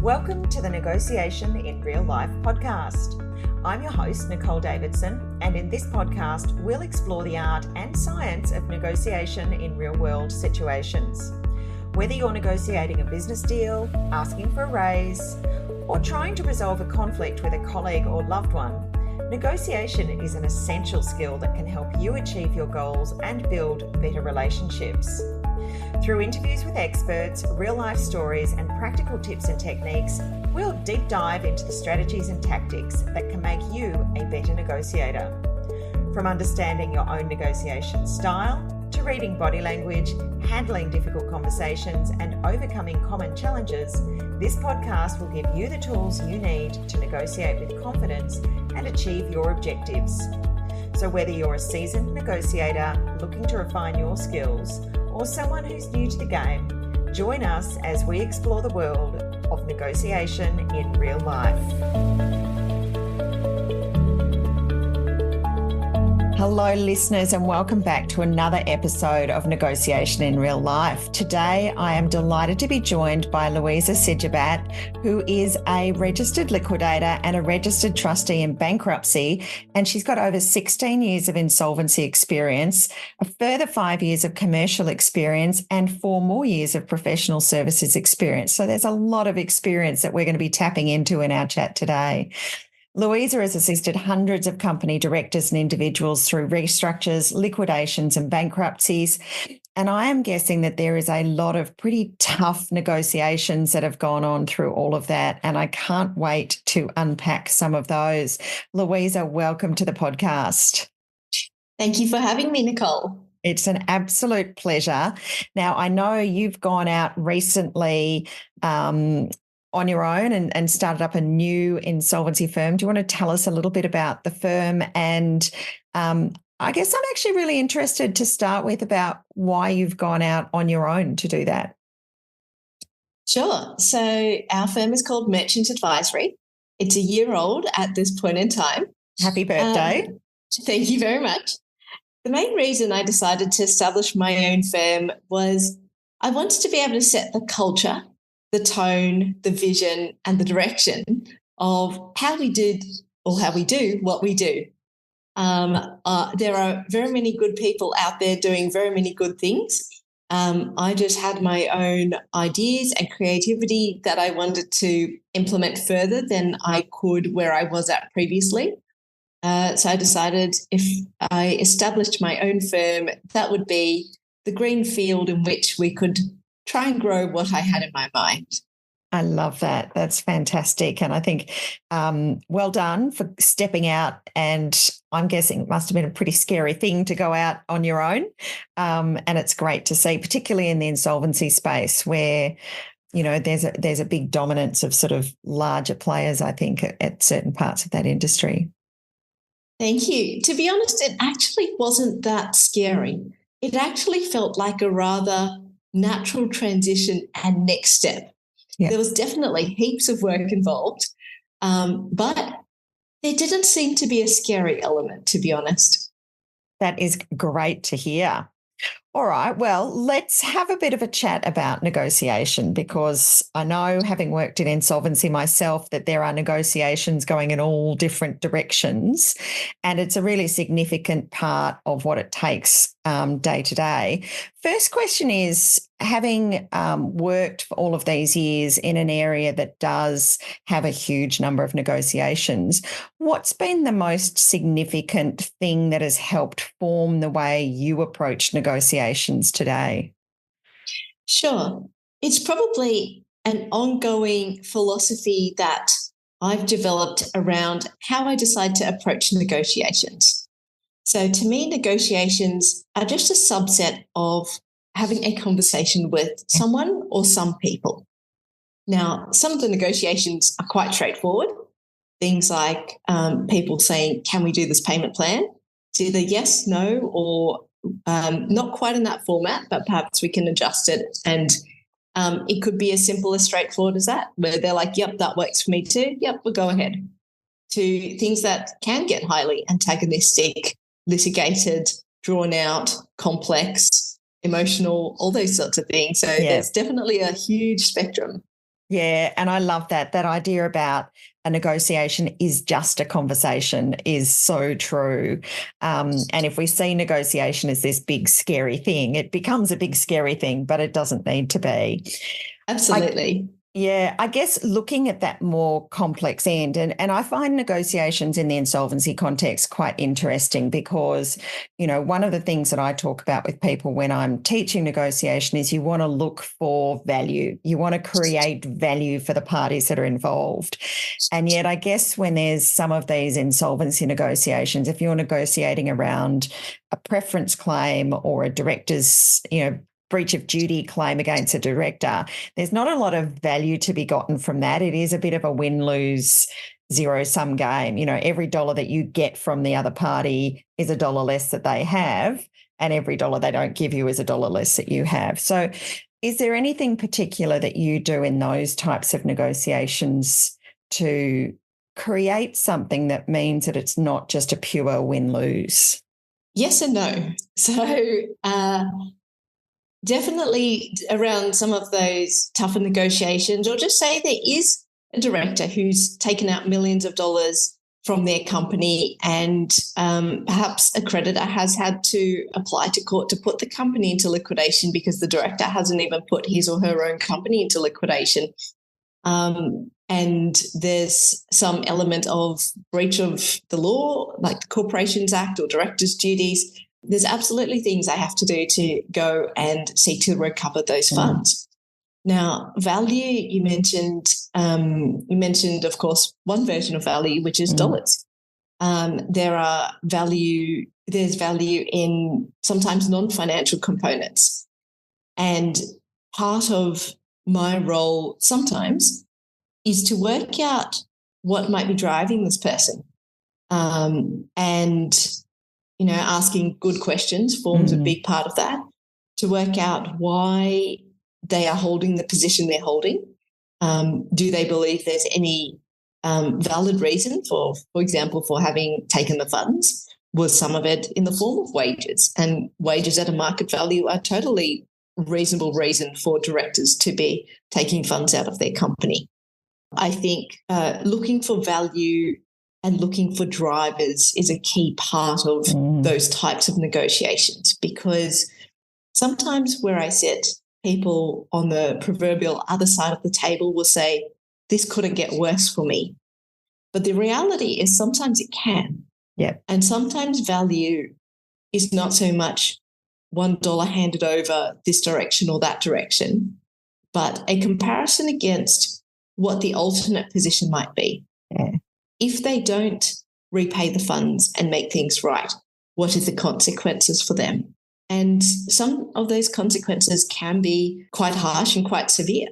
Welcome to the Negotiation in Real Life podcast. I'm your host, Nicole Davidson, and in this podcast, we'll explore the art and science of negotiation in real-world situations. Whether you're negotiating a business deal, asking for a raise, or trying to resolve a conflict with a colleague or loved one, negotiation is an essential skill that can help you achieve your goals and build better relationships. Through interviews with experts, real-life stories, and practical tips and techniques, we'll deep dive into the strategies and tactics that can make you a better negotiator. From understanding your own negotiation style, to reading body language, handling difficult conversations, and overcoming common challenges, this podcast will give you the tools you need to negotiate with confidence and achieve your objectives. So whether you're a seasoned negotiator looking to refine your skills, or someone who's new to the game, join us as we explore the world of negotiation in real life. Hello, listeners, and welcome back to another episode of Negotiation in Real Life. Today, I am delighted to be joined by Louisa Sijabat, who is a registered liquidator and a registered trustee in bankruptcy, and she's got over 16 years of insolvency experience, a further 5 years of commercial experience, and 4 more years of professional services experience. So there's a lot of experience that we're going to be tapping into in our chat today. Louisa has assisted hundreds of company directors and individuals through restructures, liquidations and bankruptcies. And I am guessing that there is a lot of pretty tough negotiations that have gone on through all of that. And I can't wait to unpack some of those. Louisa, welcome to the podcast. Thank you for having me, Nicole. It's an absolute pleasure. Now, I know you've gone out recently on your own and started up a new insolvency firm. Do you want to tell us a little bit about the firm? And I guess I'm actually really interested to start with about why you've gone out on your own to do that. Sure. So our firm is called Merchant Advisory. It's a year old at this point in time. Happy birthday. Thank you very much. The main reason I decided to establish my own firm was I wanted to be able to set the culture, the tone, the vision, and the direction of how we do what we do. There are very many good people out there doing very many good things. I just had my own ideas and creativity that I wanted to implement further than I could where I was at previously. So I decided if I established my own firm, that would be the green field in which we could try and grow what I had in my mind. I love that. That's fantastic. And I think well done for stepping out. And I'm guessing it must have been a pretty scary thing to go out on your own. And it's great to see, particularly in the insolvency space where, you know, there's a big dominance of sort of larger players, I think, at certain parts of that industry. Thank you. To be honest, it actually wasn't that scary. It actually felt like a rather natural transition and next step. Yep. There was definitely heaps of work involved, but there didn't seem to be a scary element, to be honest. That is great to hear. All right, well, let's have a bit of a chat about negotiation, because I know, having worked in insolvency myself, that there are negotiations going in all different directions, and it's a really significant part of what it takes day to day. First question is, having worked for all of these years in an area that does have a huge number of negotiations, what's been the most significant thing that has helped form the way you approach negotiations today? Sure. It's probably an ongoing philosophy that I've developed around how I decide to approach negotiations. So to me, negotiations are just a subset of having a conversation with someone or some people. Now, some of the negotiations are quite straightforward. Things like people saying, can we do this payment plan? It's either yes, no, or not quite in that format, but perhaps we can adjust it. And it could be as simple as straightforward as that, where they're like, yep, that works for me too. Yep, we'll go ahead. To things that can get highly antagonistic, litigated, drawn out, complex, emotional, all those sorts of things. So There's definitely a huge spectrum. Yeah, and I love that idea about a negotiation is just a conversation is so true. And if we see negotiation as this big scary thing, it becomes a big scary thing, but it doesn't need to be. Absolutely. Yeah, I guess looking at that more complex end, and I find negotiations in the insolvency context quite interesting because, one of the things that I talk about with people when I'm teaching negotiation is you want to look for value. You want to create value for the parties that are involved. And yet I guess when there's some of these insolvency negotiations, if you're negotiating around a preference claim or a director's, breach of duty claim against a director, there's not a lot of value to be gotten from that. It is a bit of a win-lose zero-sum game. Every dollar that you get from the other party is a dollar less that they have, and every dollar they don't give you is a dollar less that you have. So is there anything particular that you do in those types of negotiations to create something that means that it's not just a pure win-lose? Yes and no. So definitely around some of those tougher negotiations, or just say there is a director who's taken out millions of dollars from their company, and perhaps a creditor has had to apply to court to put the company into liquidation because the director hasn't even put his or her own company into liquidation. And there's some element of breach of the law, like the Corporations Act or directors' duties. There's absolutely things they have to do to go and seek to recover those funds. Now, value, you mentioned, of course, one version of value, which is dollars. There's value in sometimes non-financial components. And part of my role sometimes is to work out what might be driving this person. And asking good questions forms a big part of that, to work out why they are holding the position they're holding. Do they believe there's any valid reason for example, for having taken the funds? Was some of it in the form of wages? And wages at a market value are totally reasonable reason for directors to be taking funds out of their company. I think looking for value and looking for drivers is a key part of those types of negotiations, because sometimes where I sit, people on the proverbial other side of the table will say, this couldn't get worse for me. But the reality is sometimes it can. Yeah. And sometimes value is not so much $1 handed over this direction or that direction, but a comparison against what the alternate position might be. Yeah. If they don't repay the funds and make things right, what are the consequences for them? And some of those consequences can be quite harsh and quite severe.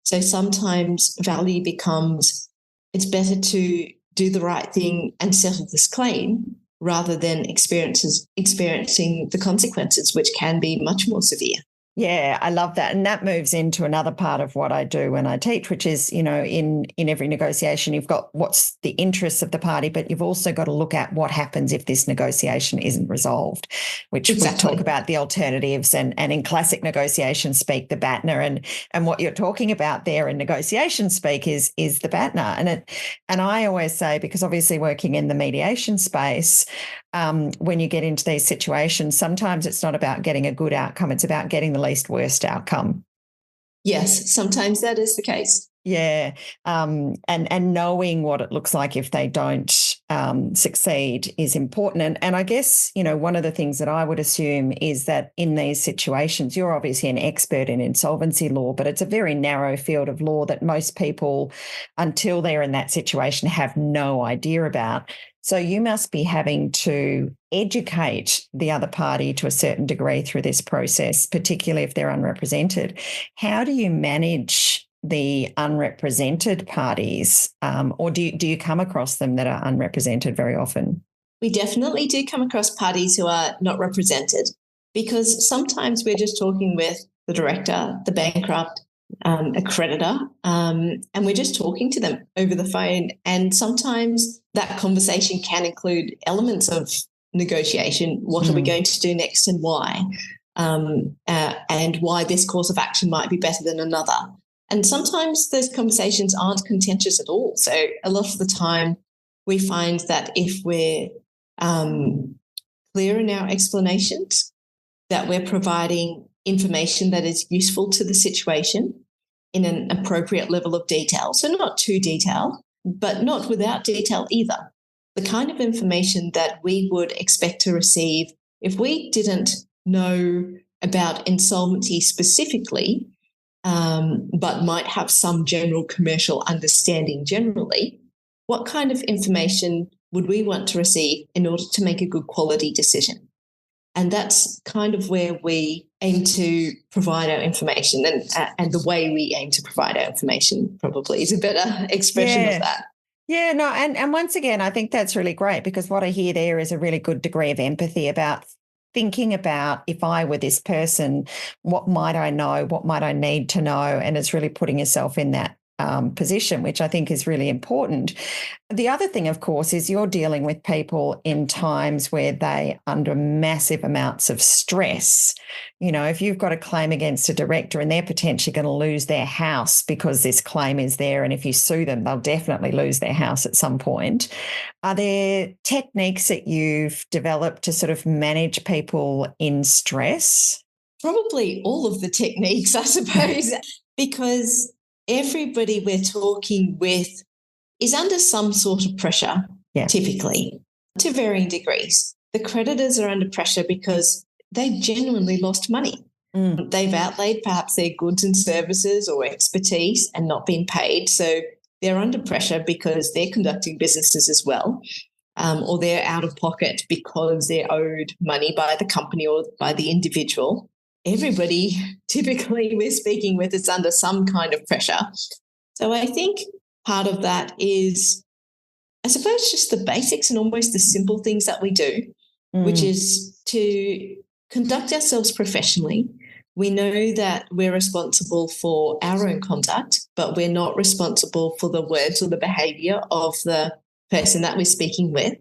So sometimes value becomes, it's better to do the right thing and settle this claim rather than experiencing the consequences, which can be much more severe. Yeah, I love that. And that moves into another part of what I do when I teach, which is, in every negotiation, you've got what's the interests of the party, but you've also got to look at what happens if this negotiation isn't resolved, which Exactly. we talk about the alternatives and in classic negotiation speak, the BATNA. And what you're talking about there in negotiation speak is the BATNA. And I always say, because obviously working in the mediation space, when you get into these situations, sometimes it's not about getting a good outcome, it's about getting the least worst outcome. Yes, sometimes that is the case. Yeah, and knowing what it looks like if they don't succeed is important. And I guess, one of the things that I would assume is that in these situations, you're obviously an expert in insolvency law, but it's a very narrow field of law that most people, until they're in that situation, have no idea about. So you must be having to educate the other party to a certain degree through this process, particularly if they're unrepresented. How do you manage the unrepresented parties, or do you come across them that are unrepresented very often? We definitely do come across parties who are not represented, because sometimes we're just talking with the director, the bankrupt, a creditor, and we're just talking to them over the phone. And sometimes that conversation can include elements of negotiation. What are we going to do next and why? And why this course of action might be better than another. And sometimes those conversations aren't contentious at all. So a lot of the time we find that if we're clear in our explanations, that we're providing information that is useful to the situation in an appropriate level of detail. So not too detailed, but not without detail either. The kind of information that we would expect to receive if we didn't know about insolvency specifically, but might have some general commercial understanding generally. What kind of information would we want to receive in order to make a good quality decision? And that's kind of where we aim to provide our information, and the way we aim to provide our information probably is a better expression of that. Yeah, no, and once again, I think that's really great, because what I hear there is a really good degree of empathy about thinking about, if I were this person, what might I know, what might I need to know, and it's really putting yourself in that position, which I think is really important. The other thing, of course, is you're dealing with people in times where they under massive amounts of stress. You know, if you've got a claim against a director and they're potentially going to lose their house because this claim is there, and if you sue them, they'll definitely lose their house at some point. Are there techniques that you've developed to sort of manage people in stress? Probably all of the techniques, I suppose, because everybody we're talking with is under some sort of pressure, typically, to varying degrees. The creditors are under pressure because they genuinely lost money. They've outlaid perhaps their goods and services or expertise and not been paid. So they're under pressure because they're conducting businesses as well, or they're out of pocket because they're owed money by the company or by the individual. Everybody typically we're speaking with is under some kind of pressure. So I think part of that is, I suppose, just the basics and almost the simple things that we do, which is to conduct ourselves professionally. We know that we're responsible for our own conduct, but we're not responsible for the words or the behaviour of the person that we're speaking with.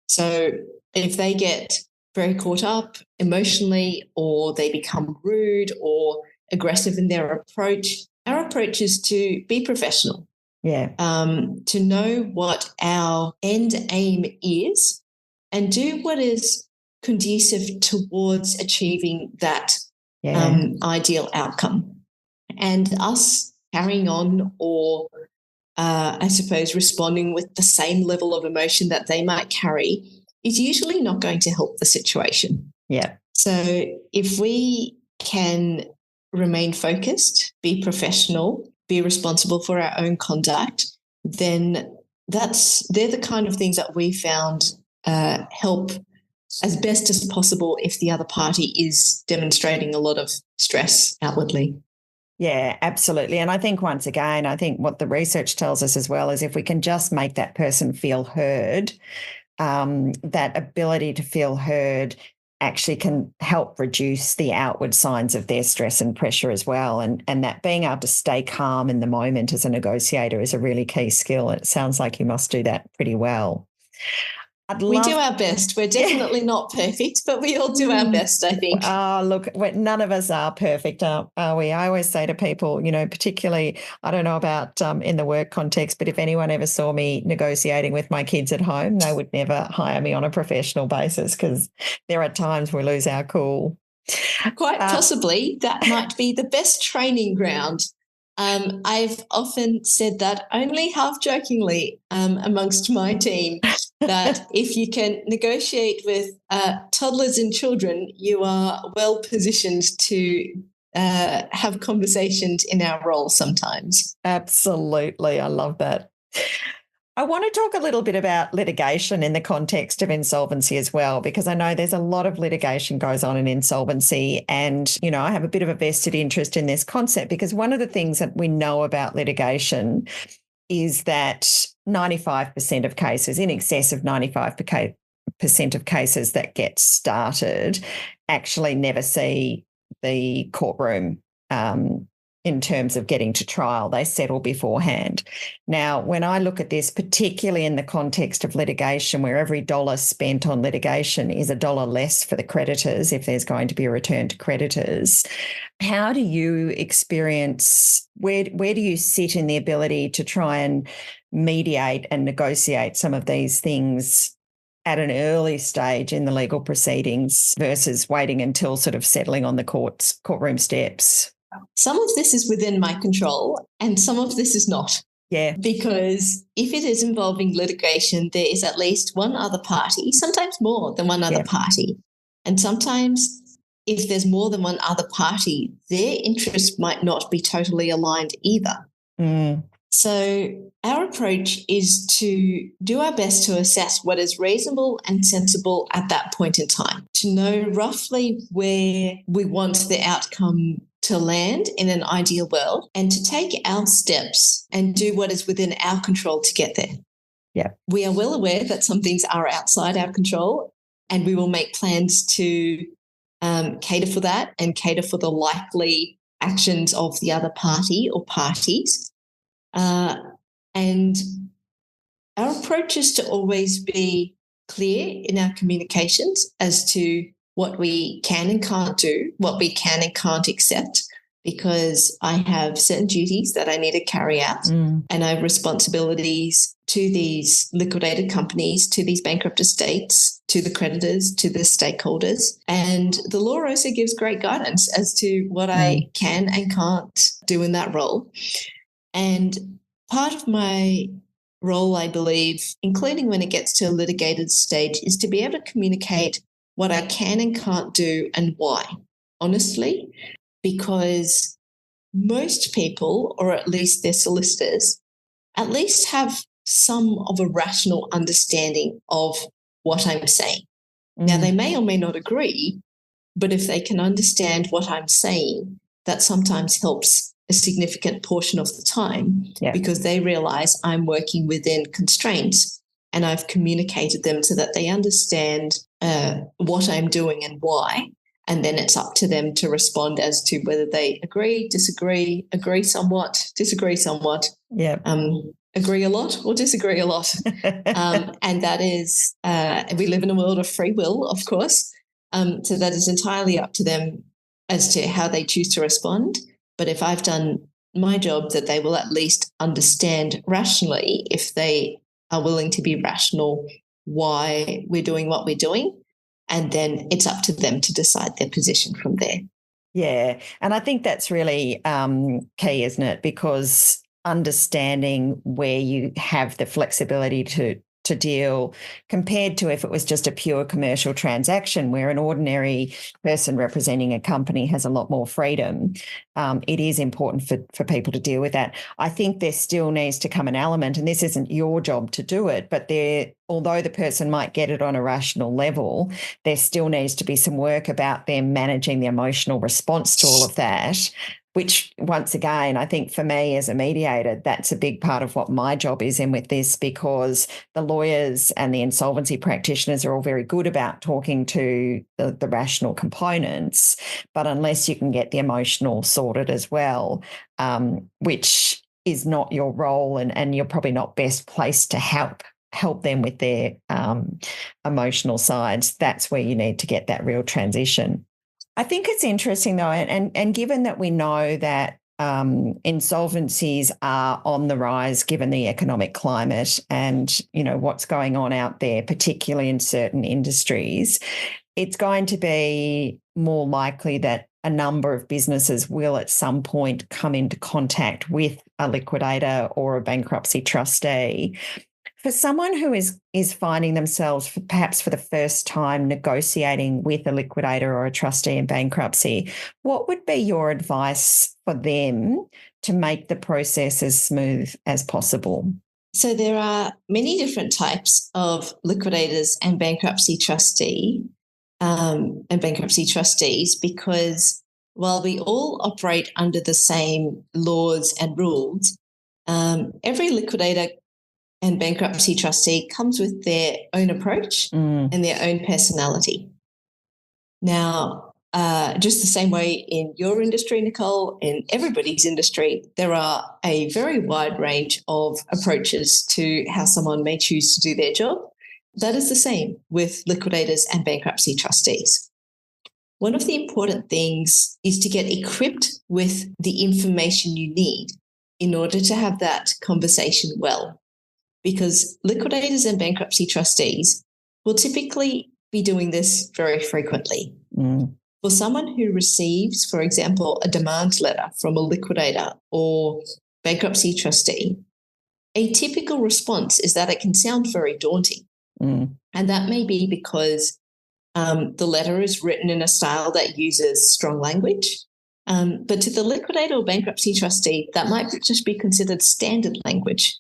So if they get very caught up emotionally, or they become rude or aggressive in their approach, our approach is to be professional. To know what our end aim is and do what is conducive towards achieving that ideal outcome. And us carrying on, or I suppose responding with the same level of emotion that they might carry, is usually not going to help the situation. So if we can remain focused, be professional, be responsible for our own conduct, then they're the kind of things that we found help as best as possible if the other party is demonstrating a lot of stress outwardly. Yeah, absolutely. And I think, once again, what the research tells us as well is if we can just make that person feel heard, that ability to feel heard actually can help reduce the outward signs of their stress and pressure as well. And that being able to stay calm in the moment as a negotiator is a really key skill. It sounds like you must do that pretty well. We do our best. We're definitely not perfect, but we all do our best, I think. Look, none of us are perfect, are we? I always say to people, particularly, I don't know about in the work context, but if anyone ever saw me negotiating with my kids at home, they would never hire me on a professional basis, because there are times we lose our cool. Quite possibly that might be the best training ground. I've often said that, only half jokingly, amongst my team, that if you can negotiate with toddlers and children, you are well positioned to have conversations in our role sometimes. Absolutely. I love that. I want to talk a little bit about litigation in the context of insolvency as well, because I know there's a lot of litigation goes on in insolvency, and, I have a bit of a vested interest in this concept, because one of the things that we know about litigation is that 95% of cases, in excess of 95% of cases that get started, actually never see the courtroom in terms of getting to trial. They settle beforehand. Now, when I look at this, particularly in the context of litigation, where every dollar spent on litigation is a dollar less for the creditors if there's going to be a return to creditors, how do you experience, where do you sit in the ability to try and mediate and negotiate some of these things at an early stage in the legal proceedings versus waiting until sort of settling on the courtroom steps? Some of this is within my control and some of this is not. Yeah. Because if it is involving litigation, there is at least one other party, sometimes more than one other party. And sometimes if there's more than one other party, their interests might not be totally aligned either. So our approach is to do our best to assess what is reasonable and sensible at that point in time, to know roughly where we want the outcome to land in an ideal world, and to take our steps and do what is within our control to get there. Yeah. We are well aware that some things are outside our control, and we will make plans to cater for that and cater for the likely actions of the other party or parties. And our approach is to always be clear in our communications as to what we can and can't do, what we can and can't accept, because I have certain duties that I need to carry out, and I have responsibilities to these liquidated companies, to these bankrupt estates, to the creditors, to the stakeholders. And the law also gives great guidance as to what I can and can't do in that role. And part of my role, I believe, including when it gets to a litigated stage, is to be able to communicate what I can and can't do and why, honestly, because most people, or at least their solicitors, at least have some of a rational understanding of what I'm saying. Now, they may or may not agree, but if they can understand what I'm saying, that sometimes helps a significant portion of the time, because they realize I'm working within constraints and I've communicated them so that they understand what I'm doing and why. And then it's up to them to respond as to whether they agree, disagree, agree somewhat, disagree somewhat, agree a lot or disagree a lot. And that is, we live in a world of free will, of course. So that is entirely up to them as to how they choose to respond. But if I've done my job, that they will at least understand rationally, if they are willing to be rational, why we're doing what we're doing. And then it's up to them to decide their position from there. Yeah. And I think that's really key, isn't it? Because understanding where you have the flexibility to deal, compared to if it was just a pure commercial transaction where an ordinary person representing a company has a lot more freedom, it is important for people to deal with that. I think there still needs to come an element, and this isn't your job to do it, but although the person might get it on a rational level, there still needs to be some work about them managing the emotional response to all of that, which, once again, I think for me as a mediator, that's a big part of what my job is in with this, because the lawyers and the insolvency practitioners are all very good about talking to the rational components, but unless you can get the emotional sorted as well, which is not your role, and you're probably not best placed to help them with their emotional sides, that's where you need to get that real transition. I think it's interesting, though, and given that we know that insolvencies are on the rise given the economic climate and, what's going on out there, particularly in certain industries, it's going to be more likely that a number of businesses will at some point come into contact with a liquidator or a bankruptcy trustee. For someone who is finding themselves perhaps for the first time negotiating with a liquidator or a trustee in bankruptcy, what would be your advice for them to make the process as smooth as possible? So there are many different types of liquidators and bankruptcy trustees, because while we all operate under the same laws and rules, every liquidator and bankruptcy trustee comes with their own approach and their own personality. Now, just the same way in your industry, Nicole, in everybody's industry, there are a very wide range of approaches to how someone may choose to do their job. That is the same with liquidators and bankruptcy trustees. One of the important things is to get equipped with the information you need in order to have that conversation well, because liquidators and bankruptcy trustees will typically be doing this very frequently. For someone who receives, for example, a demand letter from a liquidator or bankruptcy trustee, a typical response is that it can sound very daunting. And that may be because the letter is written in a style that uses strong language. But to the liquidator or bankruptcy trustee, that might just be considered standard language,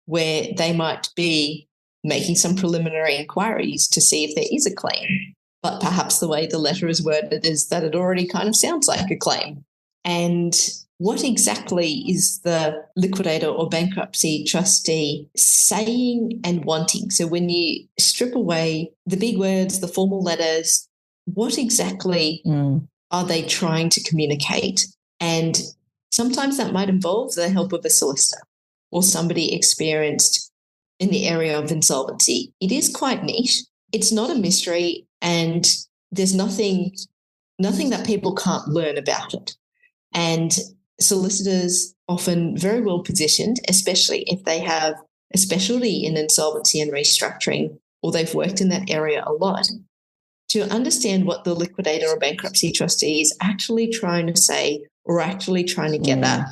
where they might be making some preliminary inquiries to see if there is a claim. But perhaps the way the letter is worded is that it already kind of sounds like a claim. And what exactly is the liquidator or bankruptcy trustee saying and wanting? So when you strip away the big words, the formal letters, what exactly are they trying to communicate? And sometimes that might involve the help of a solicitor or somebody experienced in the area of insolvency. It is quite niche. It's not a mystery, and there's nothing that people can't learn about it. And solicitors often very well positioned, especially if they have a specialty in insolvency and restructuring, or they've worked in that area a lot, to understand what the liquidator or bankruptcy trustee is actually trying to say or actually trying to get at,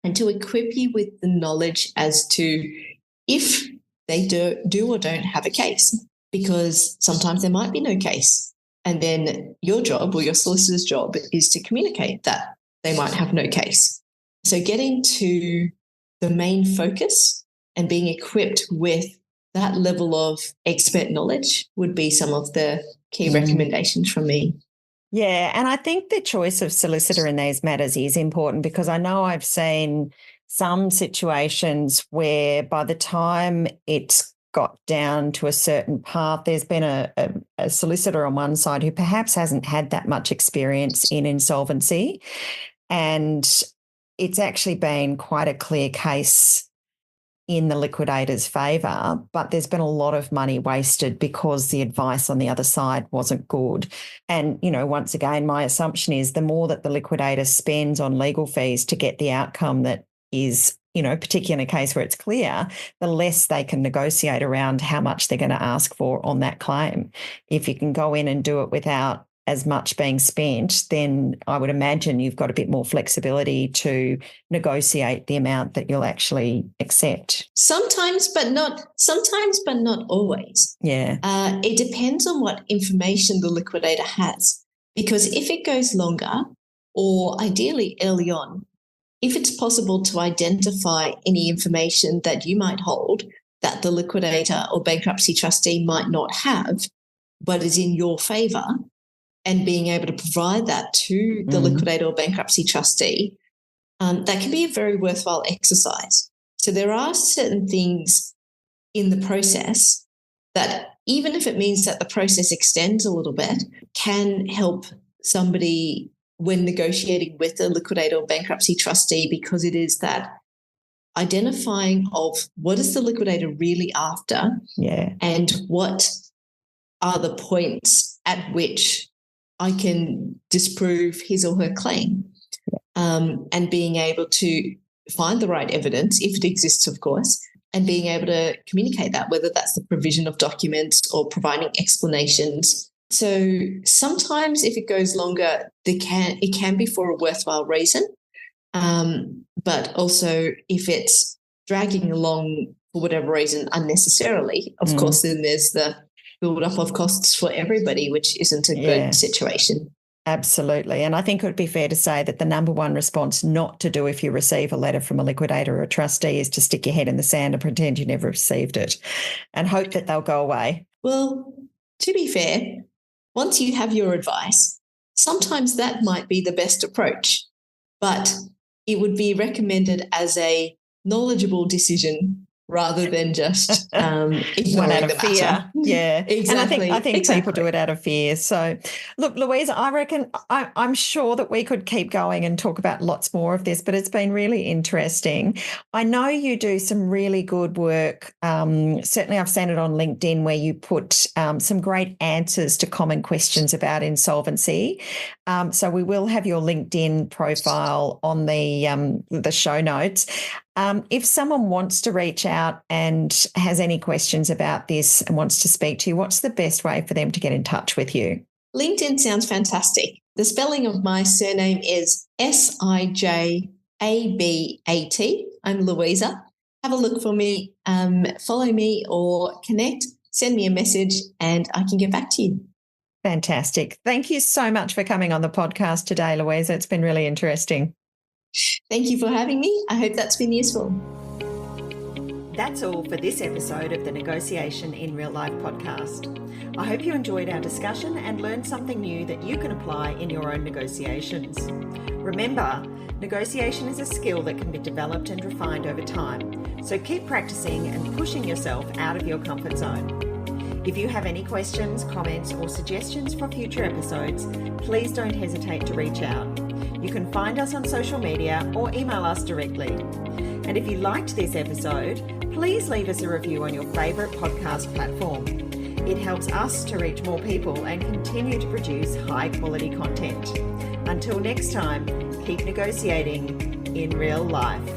and to equip you with the knowledge as to if they do or don't have a case, because sometimes there might be no case. And then your job or your solicitor's job is to communicate that they might have no case. So getting to the main focus and being equipped with that level of expert knowledge would be some of the key recommendations from me. Yeah, and I think the choice of solicitor in these matters is important, because I know I've seen some situations where by the time it's got down to a certain part, there's been a solicitor on one side who perhaps hasn't had that much experience in insolvency, and it's actually been quite a clear case in the liquidator's favour, but there's been a lot of money wasted because the advice on the other side wasn't good. And, once again, my assumption is the more that the liquidator spends on legal fees to get the outcome that is, particularly in a case where it's clear, the less they can negotiate around how much they're going to ask for on that claim. If you can go in and do it without as much being spent, then I would imagine you've got a bit more flexibility to negotiate the amount that you'll actually accept. Sometimes, but not always. Yeah. It depends on what information the liquidator has, because if it goes longer, or ideally early on, if it's possible to identify any information that you might hold that the liquidator or bankruptcy trustee might not have, but is in your favour, and being able to provide that to the liquidator or bankruptcy trustee, that can be a very worthwhile exercise. So there are certain things in the process that, even if it means that the process extends a little bit, can help somebody when negotiating with a liquidator or bankruptcy trustee, because it is that identifying of what is the liquidator really after, and what are the points at which I can disprove his or her claim, and being able to find the right evidence, if it exists, of course, and being able to communicate that, whether that's the provision of documents or providing explanations. So sometimes if it goes longer, it can be for a worthwhile reason, but also if it's dragging along for whatever reason unnecessarily, of course, then there's the build-up of costs for everybody, which isn't a good situation. Absolutely. And I think it would be fair to say that the number one response not to do if you receive a letter from a liquidator or a trustee is to stick your head in the sand and pretend you never received it and hope that they'll go away. Well, to be fair, once you have your advice, sometimes that might be the best approach, but it would be recommended as a knowledgeable decision rather than just ignoring one out of the matter. Fear. Yeah, Exactly. And I think people do it out of fear. So, look, Louisa, I reckon I'm sure that we could keep going and talk about lots more of this, but it's been really interesting. I know you do some really good work. Certainly, I've seen it on LinkedIn where you put some great answers to common questions about insolvency. So we will have your LinkedIn profile on the show notes. If someone wants to reach out and has any questions about this and wants to speak to you, what's the best way for them to get in touch with you? LinkedIn sounds fantastic. The spelling of my surname is Sijabat. I'm Louisa. Have a look for me, follow me or connect, send me a message and I can get back to you. Fantastic. Thank you so much for coming on the podcast today, Louisa. It's been really interesting. Thank you for having me. I hope that's been useful. That's all for this episode of the Negotiation in Real Life podcast. I hope you enjoyed our discussion and learned something new that you can apply in your own negotiations. Remember, negotiation is a skill that can be developed and refined over time, so keep practicing and pushing yourself out of your comfort zone. If you have any questions, comments, or suggestions for future episodes, please don't hesitate to reach out. You can find us on social media or email us directly. And if you liked this episode, please leave us a review on your favourite podcast platform. It helps us to reach more people and continue to produce high-quality content. Until next time, keep negotiating in real life.